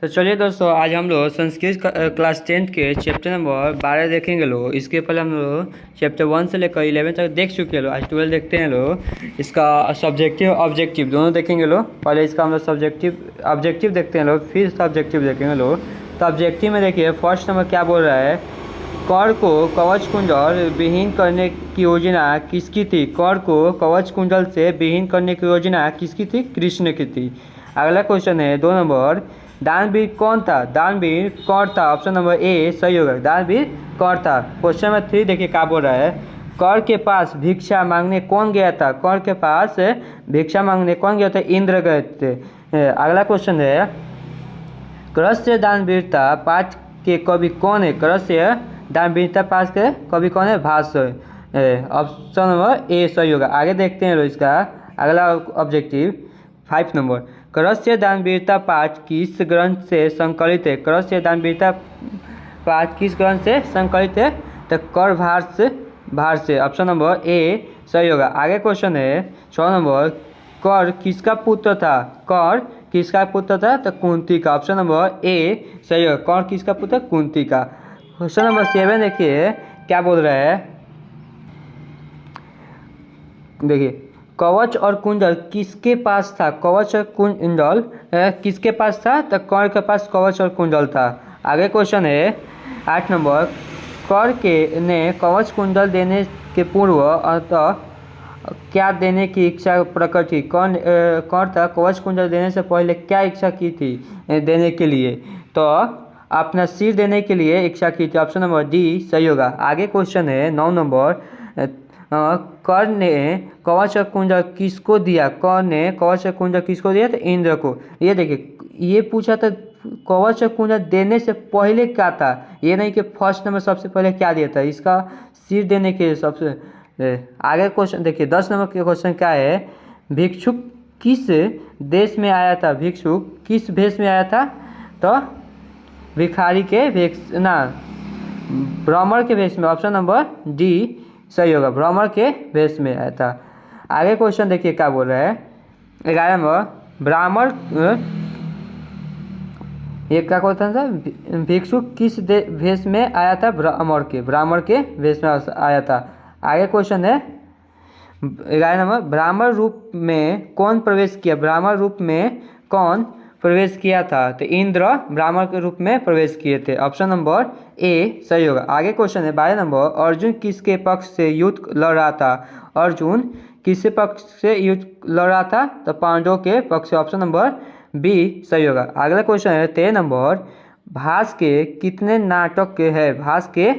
तो चलिए दोस्तों, आज हम लोग संस्कृत क्लास 10 के चैप्टर नंबर 12 देखेंगे लोग। इसके पहले हम लोग चैप्टर 1 से लेकर 11 तक देख चुके हैं लोग। आज 12 देखते हैं लोग। इसका सब्जेक्टिव ऑब्जेक्टिव दोनों देखेंगे लोग। पहले इसका हम लोग ऑब्जेक्टिव देखते हैं लोग, फिर इसका ऑब्जेक्टिव देखेंगे लोग। तो ऑब्जेक्टिव में देखिए फर्स्ट नंबर क्या बोल रहा है, कर को कवच कुंडल विहीन करने की योजना किसकी थी। कर को कवच कुंडल से विहीन करने की योजना किसकी थी, कृष्ण की थी। अगला क्वेश्चन है 2 नंबर, दानवीर कौन था। दानवीर कौन था, ऑप्शन नंबर ए सही होगा, दानवीर कौन था। क्वेश्चन नंबर 3 देखिए क्या बोल रहा है, कर के पास भिक्षा मांगने कौन गया था। कर के पास भिक्षा मांगने कौन गया था, इंद्र गए थे। अगला क्वेश्चन है, करस्य दानवीरता पाठ के कवि कौन है। करस्य दानवीरता पाठ के कवि कौन है, भाष्य। ऑप्शन नंबर ए सही होगा। आगे देखते हैं इसका अगला ऑब्जेक्टिव 5 नंबर, करस्य दानवीरता पाठ किस ग्रंथ से संकलित है। करस्य दानवीरता पाठ किस ग्रंथ से संकलित है, तो कर भाष्य। ऑप्शन नंबर ए सही होगा। आगे क्वेश्चन है 6 नंबर, कर किसका पुत्र था। कर किसका पुत्र था, तो कुंती का। ऑप्शन नंबर ए सही होगा, कर किसका पुत्र, कुंती का। क्वेश्चन नंबर 7 देखिए क्या बोल रहा है, देखिए कवच और कुंडल किसके पास था। कवच और कुंडल किसके पास था, तो कर के पास कवच और कुंडल था। आगे क्वेश्चन है 8 नंबर, कर के ने कवच कुंडल देने के पूर्व अतः क्या देने की इच्छा प्रकट की। कर था कवच कुंडल देने से पहले क्या इच्छा की थी देने के लिए, तो अपना सिर देने के लिए इच्छा की थी। ऑप्शन नंबर डी सही होगा। आगे क्वेश्चन है 9 नंबर, कर ने कवच और कुंडल किसको दिया। कर ने कवच और कुंडल किसको दिया, तो इंद्र को। ये देखिए ये पूछा था कवच और कुंडल देने से पहले क्या था, ये नहीं कि फर्स्ट नंबर सबसे पहले क्या दिया था। इसका सिर देने के सबसे आगे क्वेश्चन देखिए 10 नंबर के क्वेश्चन क्या है, भिक्षुक किस देश में आया था। भिक्षुक किस भेष में आया था, तो भिखारी के भेष ना, ब्राह्मण के भेष में। ऑप्शन नंबर डी सही होगा, ब्राह्मण के भेष में आया था। आगे क्वेश्चन देखिए क्या बोल रहा है 11 नंबर, ब्राह्मण ये क्या क्वेश्चन था, भिक्षुक किस भेष में आया था, ब्राह्मण के भेष में आया था। आगे क्वेश्चन है 11 नंबर, ब्राह्मण रूप में कौन प्रवेश किया। ब्राह्मण रूप में कौन प्रवेश किया था, तो इंद्र ब्राह्मण के रूप में प्रवेश किए थे। ऑप्शन नंबर ए सही होगा। आगे क्वेश्चन है 12 नंबर, अर्जुन किसके पक्ष से युद्ध लड़ रहा था। अर्जुन किसके पक्ष से युद्ध लड़ रहा था, तो पांडवों के पक्ष से। ऑप्शन नंबर बी सही होगा। अगला क्वेश्चन है 13 नंबर, भास के कितने नाटक के है। भास के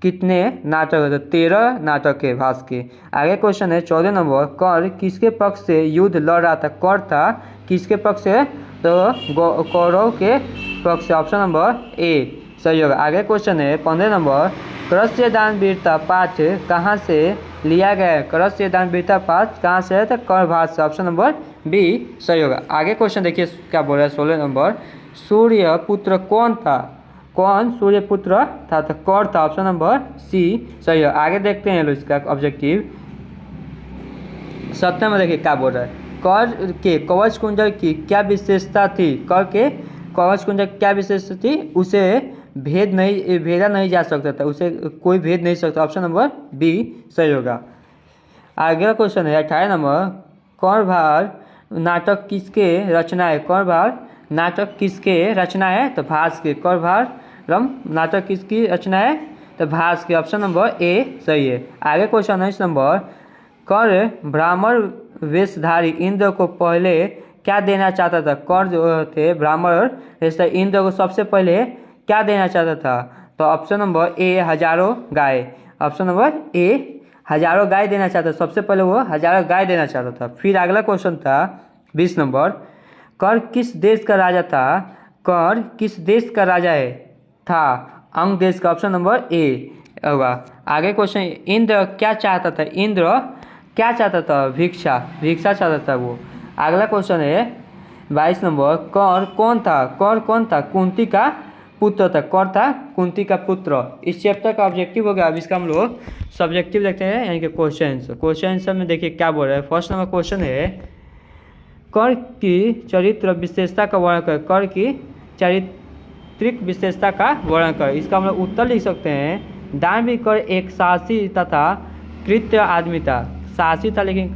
कितने नाटक है, तो 13 नाटक है भास के। आगे क्वेश्चन है 14 नंबर, कर किसके पक्ष से युद्ध लड़ रहा था। कर था किसके पक्ष से, तो कौरव के पक्ष से। ऑप्शन नंबर ए सही होगा। आगे क्वेश्चन है 15 नंबर, करस्य दानवीरता पाठ कहाँ से लिया गया है। करस्य दानवीरता पाठ कहाँ से है, तो कर भाष्य। ऑप्शन नंबर बी सही होगा। आगे क्वेश्चन देखिए क्या बोल रहा है 16 नंबर, सूर्य पुत्र कौन था। कौन सूर्य पुत्र था, तो कर था। ऑप्शन नंबर सी सही है। आगे देखते हैं इसका ऑब्जेक्टिव 17 में देखिए क्या बोल रहा है, कर के कवच कुंडल की क्या विशेषता थी। कर के कवच कुंडल क्या विशेषता थी, उसे भेदा नहीं जा सकता था, उसे कोई भेद नहीं सकता। ऑप्शन नंबर बी सही होगा। अगला क्वेश्चन है 18 नंबर, कर्णभार नाटक किसके रचना है। कर्णभार नाटक किसके रचना है, तो भास के। कर्णभार नाटक किसकी रचना है, तो भास के। ऑप्शन नंबर ए सही है। आगे क्वेश्चन 19 नंबर, कर ब्राह्मण वेशधारी इंद्र को पहले क्या देना चाहता था। कर जो थे ब्राह्मण वेशधारी इंद्र को सबसे पहले क्या देना चाहता था, तो ऑप्शन नंबर ए हजारों गाय। ऑप्शन नंबर ए हजारों गाय देना चाहता था, सबसे पहले वो हजारों गाय देना चाहता था। फिर अगला क्वेश्चन था 20 नंबर, कर किस देश का राजा था। कर किस देश का राजा है, था अंग देश का। ऑप्शन नंबर ए होगा। आगे क्वेश्चन, इंद्र क्या चाहता था। इंद्र क्या चाहता था, भिक्षा चाहता था वो। अगला क्वेश्चन है 22 नंबर, कर कौन था। कर कौन था, कुंती का पुत्र था। कर था कुंती का पुत्र। इस चैप्टर का ऑब्जेक्टिव हो गया। अब इसका हम लोग सब्जेक्टिव देखते हैं, यानी कि क्वेश्चन आंसर में देखिए क्या बोल रहा है। फर्स्ट नंबर क्वेश्चन है, कर की चरित्र विशेषता का वर्णन करें। कर की चारित्रिक विशेषता का वर्णन कर। इसका हम लोग उत्तर लिख सकते हैं, दानवीर एक साहसी तथा कृत्य आदमी था। साहसी था लेकिन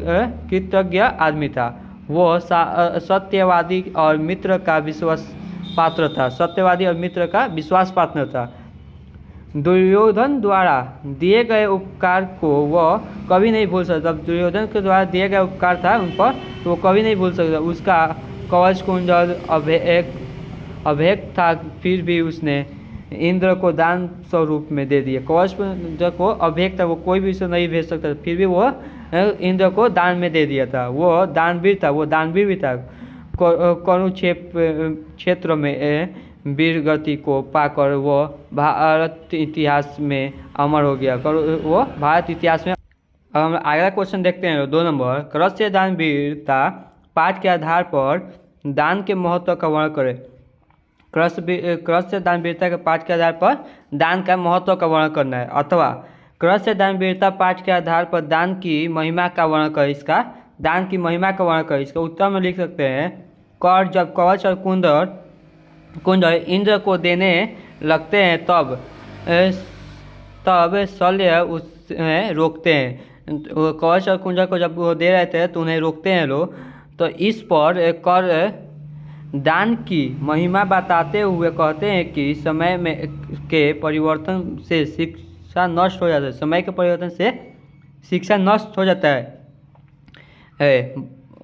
कृतज्ञ आदमी था। वो सत्यवादी और मित्र का विश्वास पात्र था। सत्यवादी और मित्र का विश्वास पात्र था। दुर्योधन द्वारा दिए गए उपकार को वह कभी नहीं भूल सकता। दुर्योधन के द्वारा दिए गए उपकार था उन पर, तो वो कभी नहीं भूल सकता। उसका कवच कुंडल अभेक था, फिर भी उसने इंद्र को दान स्वरूप में दे दिया। कवच कुंडल को अभेक था, वो कोई भी उसे नहीं भेज सकता, फिर भी वो इंद्र को दान में दे दिया था। वो दानवीर था, वो दानवीर भी था। करुण क्षेत्र में वीर गति को पाकर वो भारत इतिहास में अमर हो गया। वो भारत इतिहास में। अब हम अगला क्वेश्चन देखते हैं 2 नंबर। क्रस्य दानवीरता पाठ के आधार पर दान के महत्व का वर्णन करें। क्रस्य दानवीरता के पाठ के आधार पर दान का महत्व का वर्णन करना है, अथवा क्रस्य दानवीरता पाठ के आधार पर दान की महिमा का वर्णन करें। इसका दान की महिमा का वर्णन करें। इसका उत्तर में लिख सकते हैं, कर जब कवच और कुंडल इंद्र को देने लगते हैं तब शल्य उन्हें रोकते हैं। कवच और कुंडल को जब वो दे रहे थे तो उन्हें रोकते हैं लोग। तो इस पर कर दान की महिमा बताते हुए कहते हैं कि समय में के परिवर्तन से शिक्षा नष्ट हो जाता है। समय के परिवर्तन से शिक्षा नष्ट हो जाता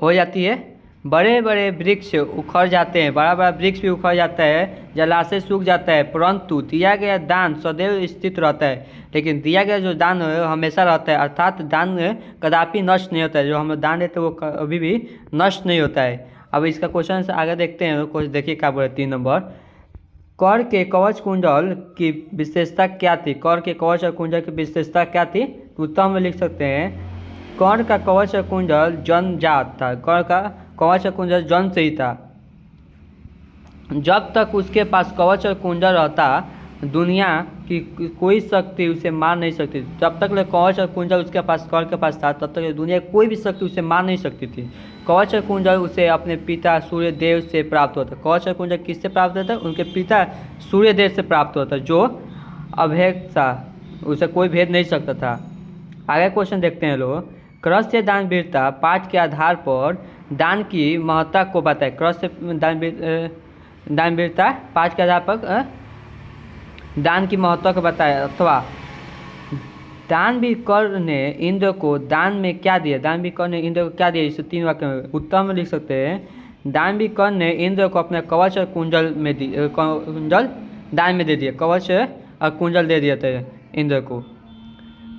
हो जाती है। बड़े बड़े वृक्ष उखड़ जाते हैं, बड़ा बड़ा वृक्ष भी उखड़ जाता है, जलाशय सूख जाता है, परंतु दिया गया दान सदैव स्थित रहता है। लेकिन दिया गया जो दान है वो हमेशा रहता है, अर्थात दान कदापि नष्ट नहीं होता है। जो हम लोग दान देते हैं वो कभी भी नष्ट नहीं होता है। अब इसका क्वेश्चन से आगे देखते हैं। कुछ देखिए क्या बोले 3 नंबर। कर के कवच कुंडल की विशेषता क्या थी। कर के कवच और कुंडल की विशेषता क्या थी, उत्तर में लिख सकते हैं, कर का कवच और कुंडल जन्मजात था। कर का कवच और कुंडल जन्म से ही था। जब तक उसके पास कवच और कुंडल रहता दुनिया की कोई शक्ति उसे मार नहीं सकती। जब तक कवच और कुंडल उसके पास कर के पास था तब तक दुनिया की कोई भी शक्ति उसे मार नहीं सकती थी। कवच और कुंडल उसे अपने पिता सूर्यदेव से प्राप्त होता। कवच और कुंडल किससे प्राप्त होता है, उनके पिता सूर्यदेव से प्राप्त होता, जो अभेद था, उसे कोई भेद नहीं सकता था। आगे क्वेश्चन देखते हैं लोग। क्रस्य दानवीरता पाठ के आधार पर दान की महत्ता को बताए। क्रस्य दानवीरता पाठ के आधार पर दान की महत्व को बताया, अथवा दानवीर कर ने इंद्र को दान में क्या दिया। दानवीर कर ने इंद्र को क्या दिया, इसे 3 वाक्य में उत्तर में लिख सकते हैं। दानवीर कर ने इंद्र को अपने कवच और कुंडल दान में दे दिया। कवच और कुंडल दे दिया था इंद्र को।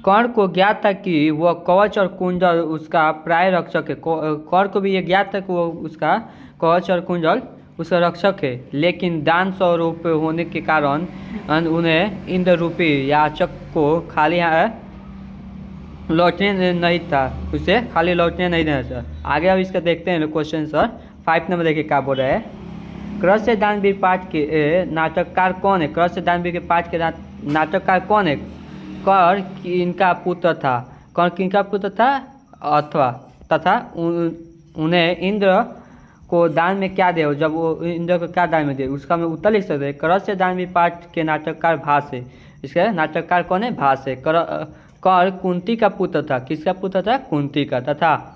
कर्ण को ज्ञात था कि वह कवच और कुंडल उसका प्राय रक्षक है। कर्ण को भी ये ज्ञात था कि वो उसका कवच और कुंडल उसका रक्षक है, लेकिन दान स्वरूप होने के कारण उन्हें इंद्र रूपी याचक को खाली लौटने नहीं था, उसे खाली लौटने नहीं देना था। आगे अब इसका देखते हैं क्वेश्चन सर 5 नंबर देखिए क्या बोल रहा है। क्रस्य दानवीर पाठ के नाटककार कौन है। क्रस्य दानवीर के पाठ के नाटककार कौन है। कर इनका पुत्र था। कर किनका पुत्र था अथवा तथा उन्हें इंद्र को दान में क्या दे, जब वो इंद्र को क्या दान में दे, उसका हम उत्तर लिख सकते हैं। क्रस्य दानवीर पाठ के नाटककार भास है। इसका नाटककार कौन है, भास है। कर कुंती का पुत्र था। किसका पुत्र था, कुंती का। तथा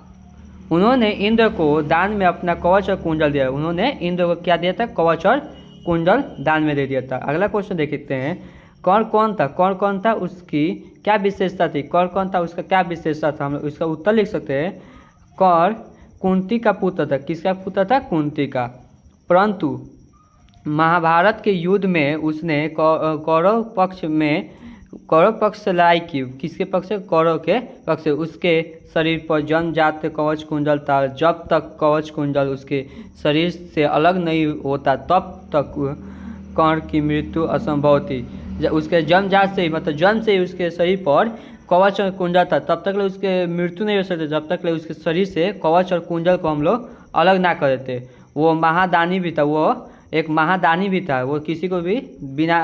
उन्होंने इंद्र को दान में अपना कवच और कुंडल दिया। उन्होंने इंद्र को क्या दिया था, कवच और कुंडल दान में दे दिया था। अगला क्वेश्चन देखते हैं। कौन कौन था, कौन कौन था, उसकी क्या विशेषता थी। कौन कौन था, उसका क्या विशेषता था, हम उसका उत्तर लिख सकते हैं। कर कुंती का पुत्र था। किसका पुत्र था, कुंती का। परंतु महाभारत के युद्ध में उसने कौरव पक्ष से लड़ाई की। किसके पक्ष से, कौरव के पक्ष से। उसके शरीर पर जन्मजात कवच कुंडल था। जब तक कवच कुंडल उसके शरीर से अलग नहीं होता तब तक कर्ण की मृत्यु असंभव थी। उसके जन्मजात से ही, मतलब जन्म से ही उसके शरीर पर कवच और कुंडल था, तब तक उसके मृत्यु नहीं हो सकती जब तक उसके शरीर से कवच और कुंडल को हम लोग अलग ना कर देते। वो महादानी भी था, वो एक महादानी भी था। वो किसी को भी बिना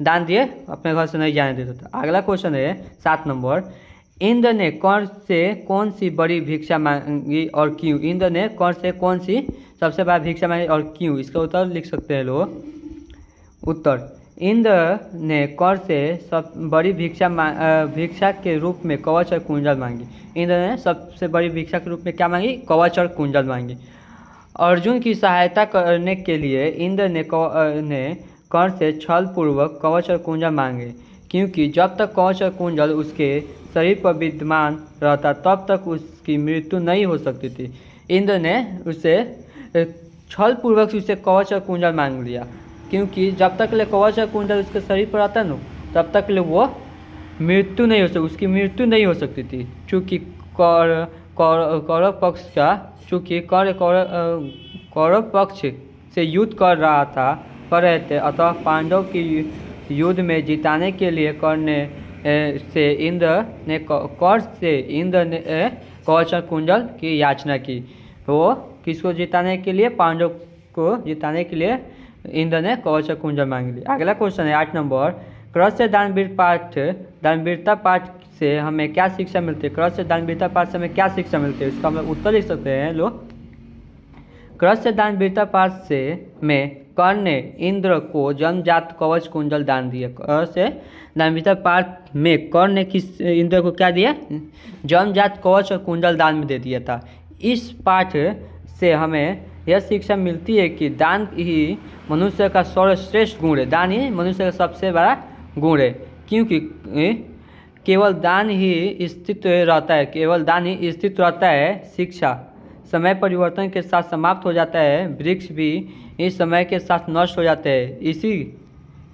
दान दिए अपने घर से नहीं जाने देता था। अगला क्वेश्चन है 7 नंबर। इंद्र ने कर्ण से कौन सी बड़ी भिक्षा मांगी और क्यों। इंद्र ने कर्ण से कौन सी सबसे बड़ा भिक्षा मांगी और क्यों। इसका उत्तर लिख सकते हैं लोग। उत्तर, इंद्र ने कर्ण से सब बड़ी भिक्षा के रूप में कवच और कुंडल मांगी। इंद्र ने सबसे बड़ी भिक्षा के रूप में क्या मांगी? कवच और कुंडल मांगी। अर्जुन की सहायता करने के लिए इंद्र ने कर्ण से छल पूर्वक कवच और कुंडल मांगे, क्योंकि जब तक कवच और कुंडल उसके शरीर पर विद्यमान रहता तब तक उसकी मृत्यु नहीं हो सकती थी। इंद्र ने उसे छल पूर्वक से उसे कवच और कुंडल मांग लिया, क्योंकि जब तक ले कवच और कुंडल उसके शरीर पर आता न तब तक ले वो मृत्यु नहीं हो सकती, उसकी मृत्यु नहीं हो सकती थी। चूँकि कौरव पक्ष का चूँकि कौरव पक्ष से युद्ध कर रहे थे, अतः पांडव की युद्ध में जिताने के लिए कर्ण से इंद्र ने कवच और कुंडल की याचना की। वो किसको जिताने के लिए? पांडव को जिताने के लिए इंद्र ने कवच और कुंडल मांग लिया। अगला क्वेश्चन है 8 नंबर, क्रस से दानवीरता पाठ से हमें क्या शिक्षा मिलती है? क्रस से दानवीरता पाठ से हमें क्या शिक्षा मिलती है? इसका हम उत्तर लिख सकते हैं लोग। क्रस से दानवीरता पाठ से में कर्ण ने इंद्र को जन्मजात कवच कुंडल दान दिया। क्रस से दानवीरता पाठ में कर्ण ने इंद्र को क्या दिया? जन्मजात कवच और कुंडल दान में दे दिया था। इस पाठ से हमें यह शिक्षा मिलती है कि दान ही मनुष्य का सर्वश्रेष्ठ गुण है। दान ही मनुष्य का सबसे बड़ा गुण है, क्योंकि केवल दान ही स्थित रहता है। शिक्षा समय परिवर्तन के साथ समाप्त हो जाता है, वृक्ष भी इस समय के साथ नष्ट हो जाते हैं।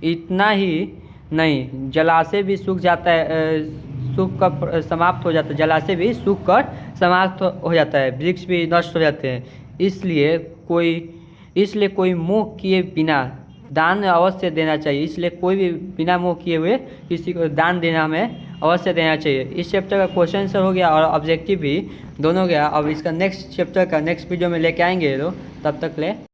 इतना ही नहीं, जलाशय भी सूख जाता है, सूख कर समाप्त हो जाता है। जलाशय भी सूख कर समाप्त हो जाता है, वृक्ष भी नष्ट हो जाते हैं। इसलिए कोई मोह किए बिना दान अवश्य देना चाहिए। इसलिए कोई भी बिना मोह किए हुए किसी को दान देना हमें अवश्य देना चाहिए। इस चैप्टर का क्वेश्चन आंसर हो गया और ऑब्जेक्टिव भी दोनों गया। अब इसका नेक्स्ट चैप्टर का नेक्स्ट वीडियो में लेके आएंगे, तो तब तक ले